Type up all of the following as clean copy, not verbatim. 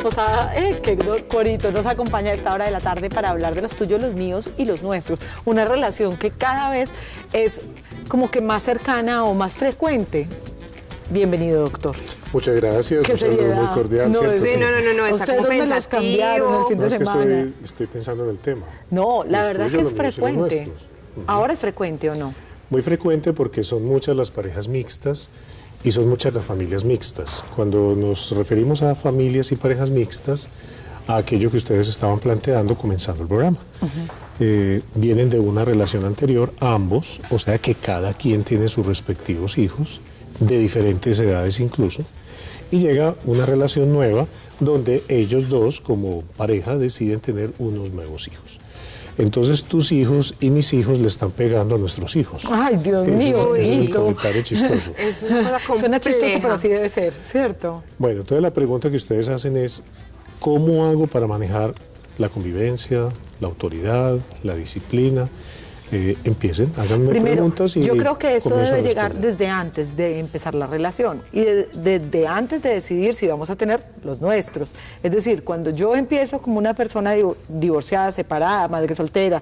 Posada, que Corito nos acompaña a esta hora de la tarde para hablar de los tuyos, los míos y los nuestros. Una relación que cada vez es como que más cercana o más frecuente. Bienvenido, doctor. Muchas gracias, un saludo muy cordial. No, ¿cierto? Sí, no, está ustedes me los cambiaron el fin de semana. Estoy pensando en el tema. No, la Los verdad es que tuyos, es los míos y los frecuente. nuestros. ¿Ahora es frecuente o no? Muy frecuente porque son muchas las parejas mixtas y son muchas las familias mixtas. Cuando nos referimos a familias y parejas mixtas, a aquello que ustedes estaban planteando comenzando el programa. Vienen de una relación anterior ambos, o sea que cada quien tiene sus respectivos hijos, de diferentes edades incluso, y llega una relación nueva donde ellos dos como pareja deciden tener unos nuevos hijos. Entonces tus hijos y mis hijos le están pegando a nuestros hijos. Ay, Dios mío, es un comentario chistoso. Es una cosa compleja. Suena chistoso, pero así debe ser, ¿cierto? Bueno, entonces la pregunta que ustedes hacen es, ¿cómo hago para manejar la convivencia, la autoridad, la disciplina? Empiecen, háganme preguntas y yo creo que esto comienzo a debe llegar responder. desde antes de empezar la relación y desde antes de decidir si vamos a tener los nuestros. Es decir, cuando yo empiezo como una persona divorciada, separada, madre soltera,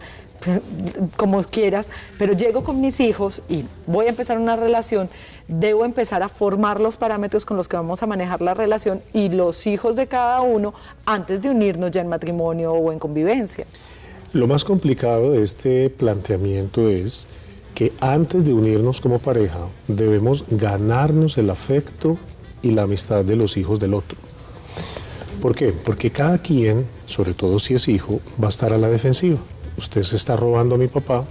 como quieras, pero llego con mis hijos y voy a empezar una relación, debo empezar a formar los parámetros con los que vamos a manejar la relación y los hijos de cada uno antes de unirnos ya en matrimonio o en convivencia. Lo más complicado de este planteamiento es que antes de unirnos como pareja debemos ganarnos el afecto y la amistad de los hijos del otro. ¿Por qué? Porque cada quien, sobre todo si es hijo, va a estar a la defensiva. Usted se está robando a mi papá,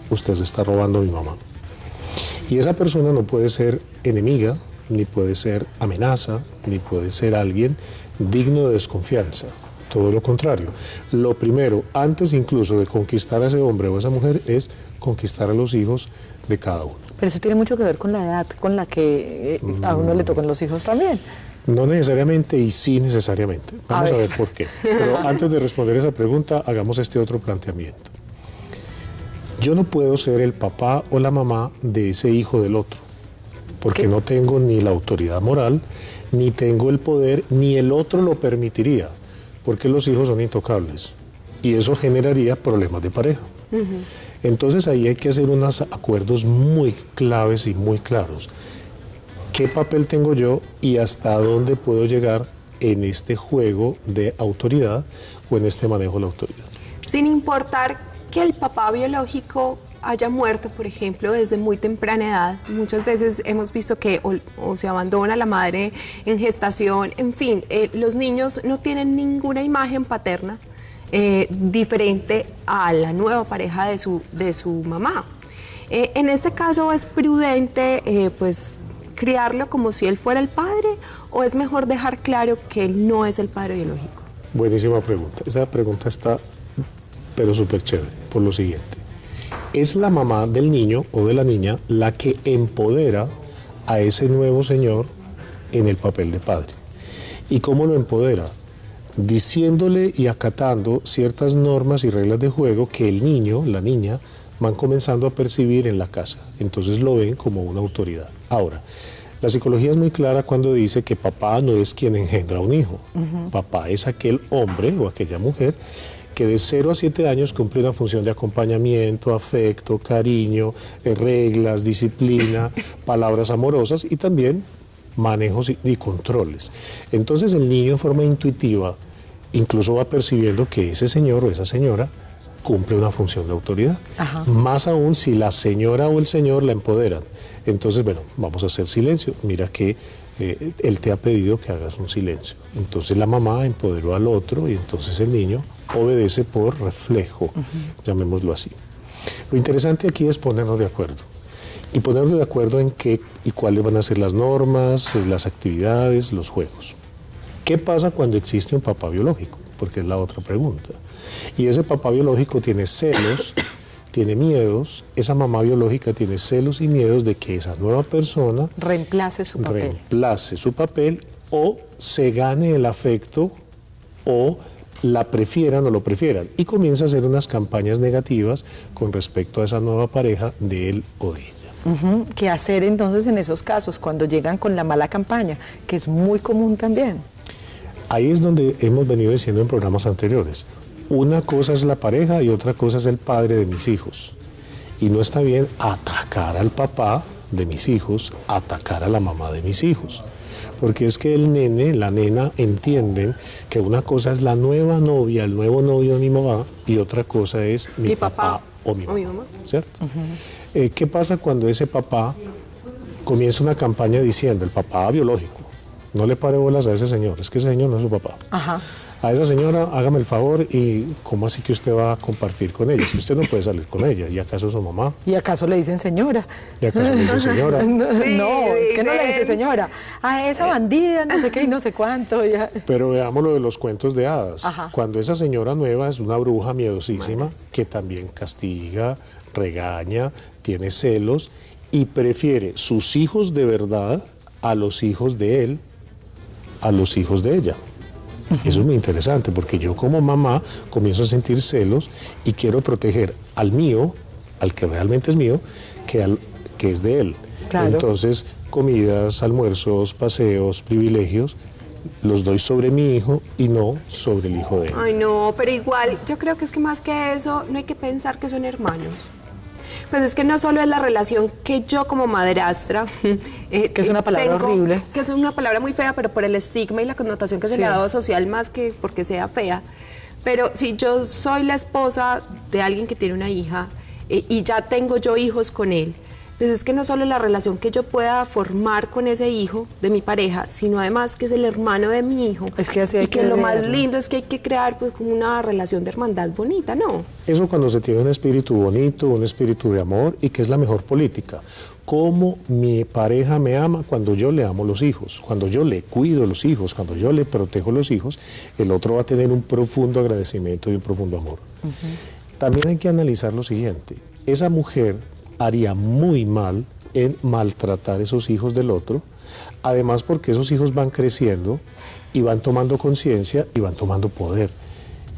usted se está robando a mi mamá. Y esa persona no puede ser enemiga, ni puede ser amenaza, ni puede ser alguien digno de desconfianza. Todo lo contrario. Lo primero, antes incluso de conquistar a ese hombre o a esa mujer, es conquistar a los hijos de cada uno. Pero eso tiene mucho que ver con la edad con la que a uno le tocan los hijos también. No necesariamente y sí necesariamente. Vamos a ver por qué. Pero antes de responder esa pregunta, hagamos este otro planteamiento. Yo no puedo ser el papá o la mamá de ese hijo del otro, porque no tengo ni la autoridad moral, ni tengo el poder, ni el otro lo permitiría, porque los hijos son intocables y eso generaría problemas de pareja. Entonces ahí hay que hacer unos acuerdos muy claves y muy claros. ¿Qué papel tengo yo y hasta dónde puedo llegar en este juego de autoridad o en este manejo de la autoridad? Sin importar que el papá biológico haya muerto, por ejemplo, desde muy temprana edad. Muchas veces hemos visto que o se abandona la madre en gestación, en fin, los niños no tienen ninguna imagen paterna diferente a la nueva pareja de su mamá. En este caso es prudente pues criarlo como si él fuera el padre, o es mejor dejar claro que él no es el padre biológico. Buenísima pregunta. Esa pregunta está pero súper chévere por lo siguiente. Es la mamá del niño o de la niña la que empodera a ese nuevo señor en el papel de padre. ¿Y cómo lo empodera? Diciéndole y acatando ciertas normas y reglas de juego que el niño, la niña, van comenzando a percibir en la casa. Entonces lo ven como una autoridad. Ahora, la psicología es muy clara cuando dice que papá no es quien engendra un hijo. Papá es aquel hombre o aquella mujer que de 0 a 7 años cumple una función de acompañamiento, afecto, cariño, reglas, disciplina, palabras amorosas y también manejos y controles. Entonces el niño en forma intuitiva incluso va percibiendo que ese señor o esa señora cumple una función de autoridad. Más aún si la señora o el señor la empoderan. Entonces, bueno, vamos a hacer silencio. Mira que él te ha pedido que hagas un silencio. Entonces la mamá empoderó al otro y entonces el niño obedece por reflejo, llamémoslo así. Lo interesante aquí es ponernos de acuerdo. Y ponernos de acuerdo en qué y cuáles van a ser las normas, las actividades, los juegos. ¿Qué pasa cuando existe un papá biológico? Porque es la otra pregunta. Y ese papá biológico tiene celos, tiene miedos, esa mamá biológica tiene celos y miedos de que esa nueva persona reemplace su papel o se gane el afecto o la prefieran o lo prefieran y comienza a hacer unas campañas negativas con respecto a esa nueva pareja de él o de ella. ¿Qué hacer entonces en esos casos cuando llegan con la mala campaña, que es muy común también? Ahí es donde hemos venido diciendo en programas anteriores. Una cosa es la pareja y otra cosa es el padre de mis hijos. Y no está bien atacar al papá de mis hijos, atacar a la mamá de mis hijos. Porque es que el nene, la nena entienden que una cosa es la nueva novia, el nuevo novio de mi mamá, y otra cosa es mi papá o mi mamá. ¿Cierto? ¿Qué pasa cuando ese papá comienza una campaña diciendo, el papá biológico, no le pare bolas a ese señor, es que ese señor no es su papá? Ajá. A esa señora, hágame el favor, y ¿cómo así que usted va a compartir con ella? Si usted no puede salir con ella, ¿y acaso es su mamá? ¿Y acaso le dicen señora? ¿Y acaso le dicen señora? No, Sí, es que no le dice dicen. señora. A esa bandida, no sé qué y no sé cuánto. Ya. Pero veamos lo de los cuentos de hadas. Ajá. Cuando esa señora nueva es una bruja miedosísima, que también castiga, regaña, tiene celos y prefiere sus hijos de verdad a los hijos de él, a los hijos de ella. Eso es muy interesante porque yo como mamá comienzo a sentir celos y quiero proteger al mío, al que realmente es mío, que es de él. Claro. Entonces, comidas, almuerzos, paseos, privilegios, los doy sobre mi hijo y no sobre el hijo de él. Ay, no, pero igual, yo creo que es que más que eso, no hay que pensar que son hermanos. Pues es que no solo es la relación que yo como madrastra... que es una palabra horrible. Que es una palabra muy fea, pero por el estigma y la connotación que se Sí. le ha dado social más que porque sea fea. Pero si yo soy la esposa de alguien que tiene una hija y ya tengo yo hijos con él, pues es que no solo la relación que yo pueda formar con ese hijo de mi pareja, sino además que es el hermano de mi hijo. Es que así hay y que que lo más verlo. lindo es que hay que crear pues como una relación de hermandad bonita, ¿no? Eso cuando se tiene un espíritu bonito, un espíritu de amor y que es la mejor política. Cómo mi pareja me ama cuando yo le amo los hijos, cuando yo le cuido los hijos, cuando yo le protejo los hijos, el otro va a tener un profundo agradecimiento y un profundo amor. También hay que analizar lo siguiente, esa mujer haría muy mal en maltratar esos hijos del otro, además porque esos hijos van creciendo y van tomando conciencia y van tomando poder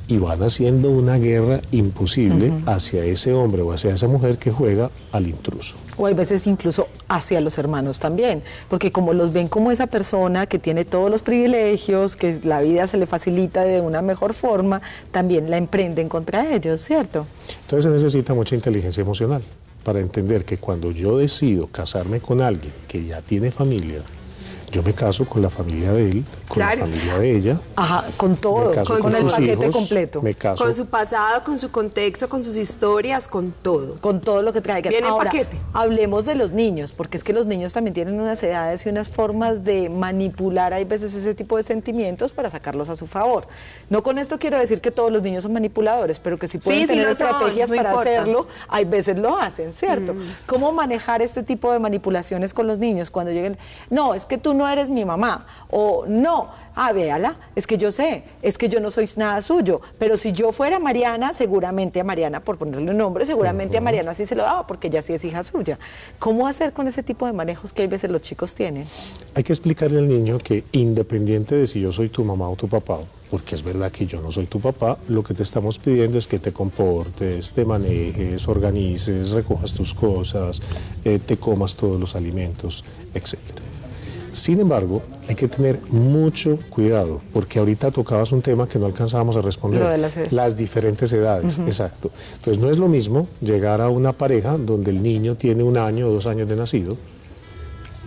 y van haciendo una guerra imposible hacia ese hombre o hacia esa mujer que juega al intruso. O hay veces incluso hacia los hermanos también, porque como los ven como esa persona que tiene todos los privilegios, que la vida se le facilita de una mejor forma, también la emprenden contra ellos, ¿cierto? Entonces se necesita mucha inteligencia emocional para entender que cuando yo decido casarme con alguien que ya tiene familia, yo me caso con la familia de él, con Claro. la familia de ella. Ajá, con todo, Me caso con el sus paquete hijos, completo. Me caso. Con su pasado, con su contexto, con sus historias, con todo. Con todo lo que traigan. Viene en Ahora, paquete. hablemos de los niños, porque es que los niños también tienen unas edades y unas formas de manipular, hay veces ese tipo de sentimientos para sacarlos a su favor. No con esto quiero decir que todos los niños son manipuladores, pero que si pueden Sí, sí tener lo son, estrategias no para importa. hacerlo, hay veces lo hacen, ¿cierto? ¿Cómo manejar este tipo de manipulaciones con los niños cuando lleguen? No, es que tú no eres mi mamá, o no, véala, es que yo sé, es que yo no soy nada suyo, pero si yo fuera Mariana, seguramente a Mariana, por ponerle un nombre, seguramente a Mariana sí se lo daba, porque ella sí es hija suya. ¿Cómo hacer con ese tipo de manejos que hay veces los chicos tienen? Hay que explicarle al niño que independiente de si yo soy tu mamá o tu papá, porque es verdad que yo no soy tu papá, lo que te estamos pidiendo es que te comportes, te manejes, organices, recojas tus cosas, te comas todos los alimentos, etcétera. Sin embargo, hay que tener mucho cuidado, porque ahorita tocabas un tema que no alcanzábamos a responder, Lo de las edades. las diferentes edades, exacto. Entonces no es lo mismo llegar a una pareja donde el niño tiene 1 año o 2 años de nacido,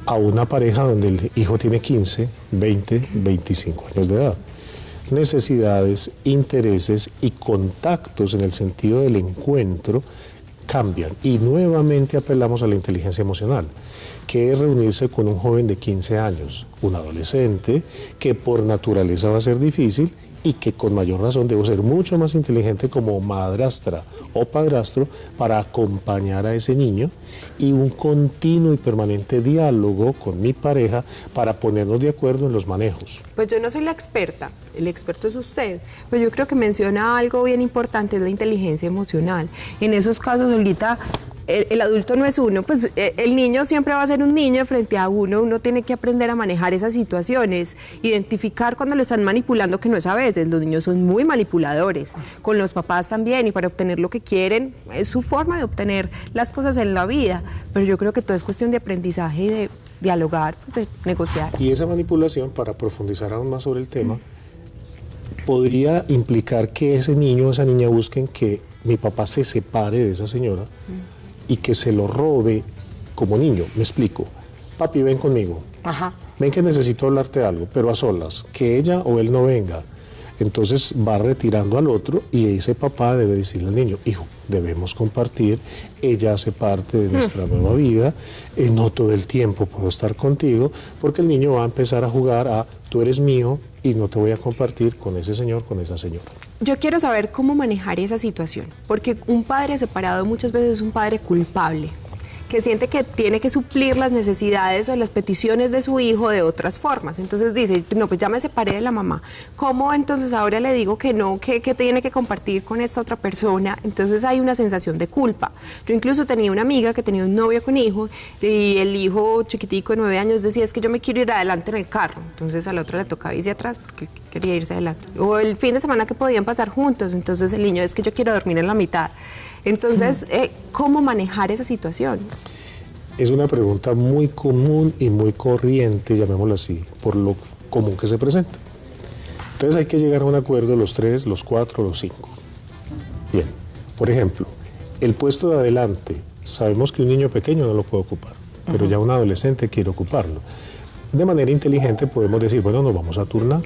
a una pareja donde el hijo tiene 15, 20, 25 años de edad. Necesidades, intereses y contactos en el sentido del encuentro cambian y nuevamente apelamos a la inteligencia emocional, que es reunirse con un joven de 15 años, un adolescente que por naturaleza va a ser difícil y que con mayor razón debo ser mucho más inteligente como madrastra o padrastro para acompañar a ese niño y un continuo y permanente diálogo con mi pareja para ponernos de acuerdo en los manejos. Pues yo no soy la experta, el experto es usted, pero yo creo que menciona algo bien importante, es la inteligencia emocional. En esos casos, Olguita, el adulto no es uno, pues el niño siempre va a ser un niño frente a uno tiene que aprender a manejar esas situaciones, identificar cuando lo están manipulando, que no es a veces, los niños son muy manipuladores, con los papás también, y para obtener lo que quieren, es su forma de obtener las cosas en la vida, pero yo creo que todo es cuestión de aprendizaje y de dialogar, de negociar. Y esa manipulación, para profundizar aún más sobre el tema, podría implicar que ese niño o esa niña busquen que mi papá se separe de esa señora y que se lo robe como niño. Me explico. Papi, ven conmigo. Ajá. Ven que necesito hablarte algo, pero a solas, que ella o él no venga. Entonces va retirando al otro y ese papá debe decirle al niño, hijo, debemos compartir, ella hace parte de nuestra nueva vida, no todo el tiempo puedo estar contigo, porque el niño va a empezar a jugar a tú eres mío y no te voy a compartir con ese señor, con esa señora. Yo quiero saber cómo manejar esa situación, porque un padre separado muchas veces es un padre culpable, que siente que tiene que suplir las necesidades o las peticiones de su hijo de otras formas. Entonces dice, no, pues ya me separé de la mamá. ¿Cómo entonces ahora le digo que no, que tiene que compartir con esta otra persona? Entonces hay una sensación de culpa. Yo incluso tenía una amiga que tenía un novio con hijo y el hijo chiquitico de 9 años decía, es que yo me quiero ir adelante en el carro. Entonces al otro le tocaba irse atrás porque quería irse adelante. O el fin de semana que podían pasar juntos, entonces el niño, es que yo quiero dormir en la mitad. Entonces, ¿cómo manejar esa situación? Es una pregunta muy común y muy corriente, llamémoslo así, por lo común que se presenta. Entonces hay que llegar a un acuerdo los 3, los 4, los 5. Bien, por ejemplo, el puesto de adelante, sabemos que un niño pequeño no lo puede ocupar, pero ya un adolescente quiere ocuparlo. De manera inteligente podemos decir, bueno, nos vamos a turnar.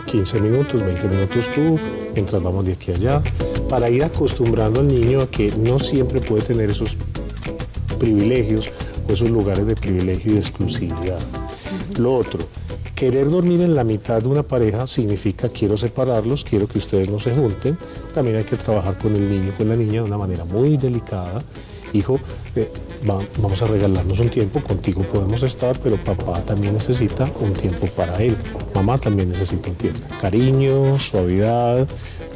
15 minutos, 20 minutos tú, mientras vamos de aquí a allá, para ir acostumbrando al niño a que no siempre puede tener esos privilegios o esos lugares de privilegio y de exclusividad. Lo otro, querer dormir en la mitad de una pareja significa quiero separarlos, quiero que ustedes no se junten. También hay que trabajar con el niño, con la niña de una manera muy delicada. Hijo, vamos a regalarnos un tiempo, contigo podemos estar, pero papá también necesita un tiempo para él. Mamá también necesita un tiempo. Cariño, suavidad,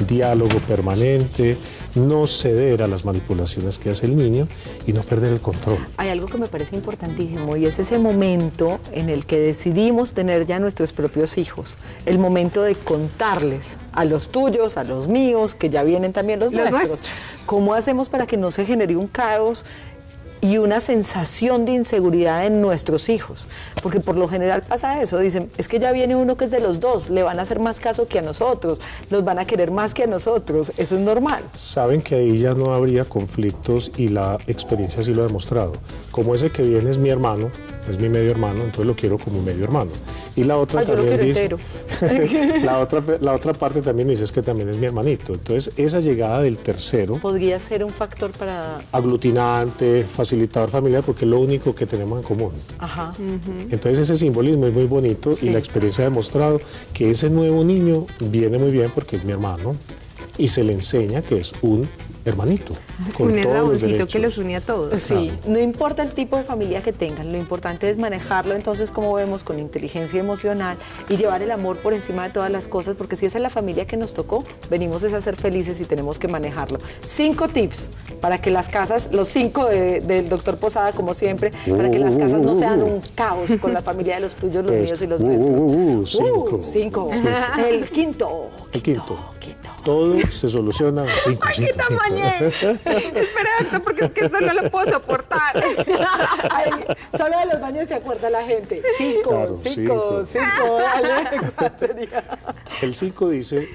diálogo permanente, no ceder a las manipulaciones que hace el niño y no perder el control. Hay algo que me parece importantísimo y es ese momento en el que decidimos tener ya nuestros propios hijos, el momento de contarles a los tuyos, a los míos, que ya vienen también los nuestros. ¿Cómo hacemos para que no se genere un caos y una sensación de inseguridad en nuestros hijos? Porque por lo general pasa eso, dicen, es que ya viene uno que es de los dos, le van a hacer más caso que a nosotros, los van a querer más que a nosotros, eso es normal. Saben que ahí ya no habría conflictos y la experiencia sí lo ha demostrado. Como ese que viene es mi hermano, es mi medio hermano, entonces lo quiero como medio hermano. Y la otra también dice, la otra parte también dice es que también es mi hermanito. Entonces esa llegada del tercero podría ser un factor para aglutinante, facilitador familiar, porque es lo único que tenemos en común. Ajá. Entonces ese simbolismo es muy bonito y la experiencia ha demostrado que ese nuevo niño viene muy bien porque es mi hermano y se le enseña que es un hermanito. Un eslaboncito que los une a todos. Sí, no importa el tipo de familia que tengan, lo importante es manejarlo entonces, como vemos, con inteligencia emocional y llevar el amor por encima de todas las cosas, porque si esa es la familia que nos tocó, venimos a ser felices y tenemos que manejarlo. 5 tips para que las casas, los 5 del doctor Posada, como siempre, para que las casas no sean un caos con la familia de los tuyos, los míos y los nuestros. 5. El quinto. Todo se soluciona 5. ¡Ay, qué tamañé! Espera esto, porque es que eso no lo puedo soportar. Ay, solo de los baños se acuerda la gente. 5, 5, dale. ¿Cuál sería? El 5 dice,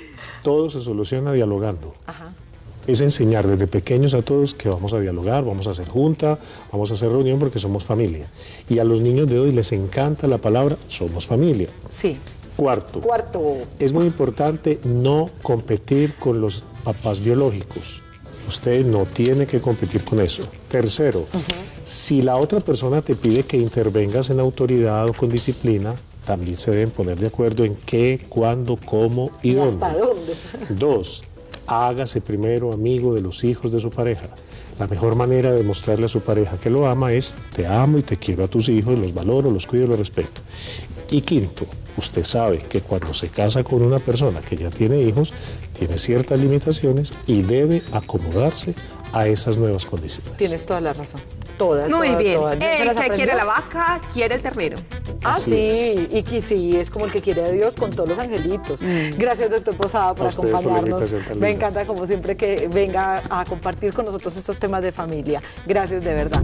todo se soluciona dialogando. Ajá. Es enseñar desde pequeños a todos que vamos a dialogar, vamos a hacer junta, vamos a hacer reunión porque somos familia. Y a los niños de hoy les encanta la palabra somos familia. Sí. Cuarto. Es muy importante no competir con los papás biológicos. Usted no tiene que competir con eso. Tercero, si la otra persona te pide que intervengas en autoridad o con disciplina, también se deben poner de acuerdo en qué, cuándo, cómo y dónde. ¿Hasta dónde? 2, hágase primero amigo de los hijos de su pareja. La mejor manera de mostrarle a su pareja que lo ama es te amo y te quiero a tus hijos, los valoro, los cuido y los respeto. Y quinto, usted sabe que cuando se casa con una persona que ya tiene hijos, tiene ciertas limitaciones y debe acomodarse a esas nuevas condiciones. Tienes toda la razón. Todas. Muy bien. Todas. El que quiere la vaca, quiere el ternero. Sí, y que sí, es como el que quiere a Dios con todos los angelitos. Gracias, doctor Posada, por acompañarnos. Me encanta, como siempre, que venga a compartir con nosotros estos temas de familia. Gracias, de verdad.